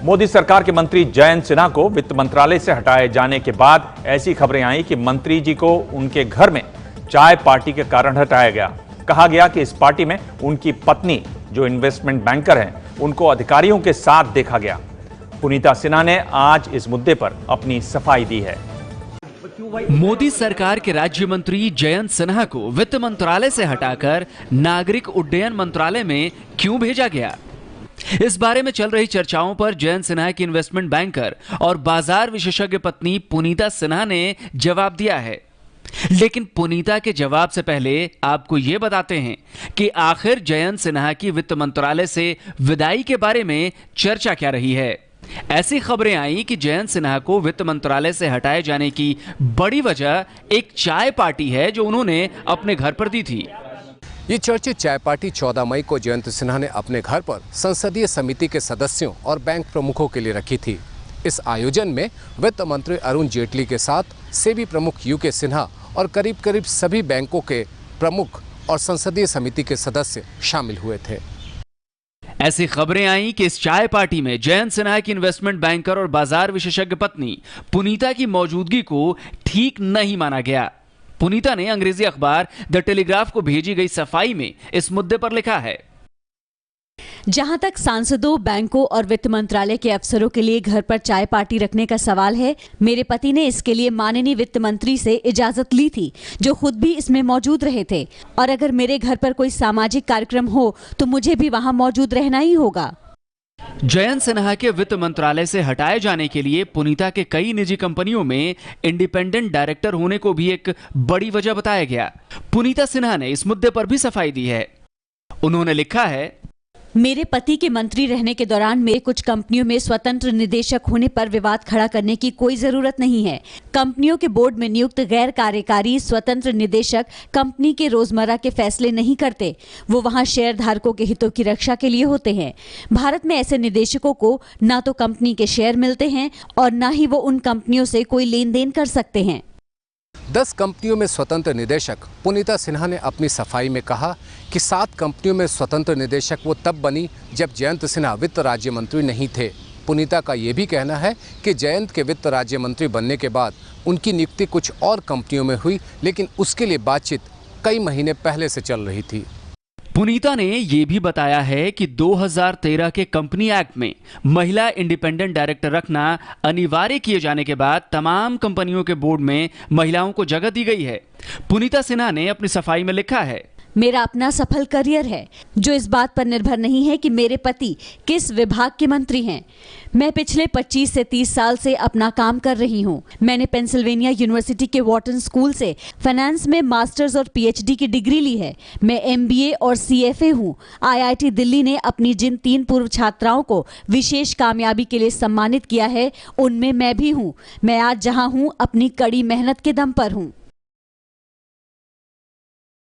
मोदी सरकार के मंत्री जयंत सिन्हा को वित्त मंत्रालय से हटाए जाने के बाद ऐसी खबरें आई कि मंत्री जी को उनके घर में चाय पार्टी के कारण हटाया गया। कहा गया कि इस पार्टी में उनकी पत्नी, जो इन्वेस्टमेंट बैंकर हैं, उनको अधिकारियों के साथ देखा गया। पुनीता सिन्हा ने आज इस मुद्दे पर अपनी सफाई दी है। मोदी सरकार के राज्य मंत्री जयंत सिन्हा को वित्त मंत्रालय से हटाकर नागरिक उड्डयन मंत्रालय में क्यों भेजा गया? इस बारे में चल रही चर्चाओं पर जयंत सिन्हा की इन्वेस्टमेंट बैंकर और बाजार विशेषज्ञ पत्नी पुनीता सिन्हा ने जवाब दिया है। लेकिन पुनीता के जवाब से पहले आपको यह बताते हैं कि आखिर जयंत सिन्हा की वित्त मंत्रालय से विदाई के बारे में चर्चा क्या रही है। ऐसी खबरें आई कि जयंत सिन्हा को वित्त मंत्रालय से हटाए जाने की बड़ी वजह एक चाय पार्टी है जो उन्होंने अपने घर पर दी थी। ये चर्चित चाय पार्टी 14 मई को जयंत सिन्हा ने अपने घर पर संसदीय समिति के सदस्यों और बैंक प्रमुखों के लिए रखी थी। इस आयोजन में वित्त मंत्री अरुण जेटली के साथ सेबी प्रमुख यूके सिन्हा और करीब करीब सभी बैंकों के प्रमुख और संसदीय समिति के सदस्य शामिल हुए थे। ऐसी खबरें आई कि इस चाय पार्टी में जयंत सिन्हा की इन्वेस्टमेंट बैंकर और बाजार विशेषज्ञ पत्नी पुनीता की मौजूदगी को ठीक नहीं माना गया। पुनीता ने अंग्रेजी अखबार द टेलीग्राफ को भेजी गई सफाई में इस मुद्दे पर लिखा है, जहां तक सांसदों, बैंकों और वित्त मंत्रालय के अफसरों के लिए घर पर चाय पार्टी रखने का सवाल है, मेरे पति ने इसके लिए माननीय वित्त मंत्री से इजाजत ली थी, जो खुद भी इसमें मौजूद रहे थे। और अगर मेरे घर पर कोई सामाजिक कार्यक्रम हो तो मुझे भी वहां मौजूद रहना ही होगा। जयंत सिन्हा के वित्त मंत्रालय से हटाए जाने के लिए पुनीता के कई निजी कंपनियों में इंडिपेंडेंट डायरेक्टर होने को भी एक बड़ी वजह बताया गया। पुनीता सिन्हा ने इस मुद्दे पर भी सफाई दी है। उन्होंने लिखा है, मेरे पति के मंत्री रहने के दौरान मेरे कुछ कंपनियों में स्वतंत्र निदेशक होने पर विवाद खड़ा करने की कोई जरूरत नहीं है। कंपनियों के बोर्ड में नियुक्त गैर कार्यकारी स्वतंत्र निदेशक कंपनी के रोजमर्रा के फैसले नहीं करते, वो वहां शेयर धारकों के हितों की रक्षा के लिए होते हैं। भारत में ऐसे निदेशकों को ना तो कंपनी के शेयर मिलते हैं और ना ही वो उन कंपनियों से कोई लेन देन कर सकते हैं। 10 कंपनियों में स्वतंत्र निदेशक पुनीता सिन्हा ने अपनी सफाई में कहा कि 7 कंपनियों में स्वतंत्र निदेशक वो तब बनी जब जयंत सिन्हा वित्त राज्य मंत्री नहीं थे। पुनीता का ये भी कहना है कि जयंत के वित्त राज्य मंत्री बनने के बाद उनकी नियुक्ति कुछ और कंपनियों में हुई, लेकिन उसके लिए बातचीत कई महीने पहले से चल रही थी। पुनीता ने यह भी बताया है कि 2013 के कंपनी एक्ट में महिला इंडिपेंडेंट डायरेक्टर रखना अनिवार्य किए जाने के बाद तमाम कंपनियों के बोर्ड में महिलाओं को जगह दी गई है। पुनीता सिन्हा ने अपनी सफाई में लिखा है, मेरा अपना सफल करियर है जो इस बात पर निर्भर नहीं है कि मेरे पति किस विभाग के मंत्री हैं। मैं पिछले 25 से 30 साल से अपना काम कर रही हूं। मैंने पेंसिल्वेनिया यूनिवर्सिटी के वॉटन स्कूल से फाइनेंस में मास्टर्स और पीएचडी की डिग्री ली है। मैं एमबीए और सीएफए हूं। आईआईटी दिल्ली ने अपनी जिन 3 पूर्व छात्राओं को विशेष कामयाबी के लिए सम्मानित किया है, उनमें मैं भी हूं। मैं आज जहां हूं अपनी कड़ी मेहनत के दम पर हूं।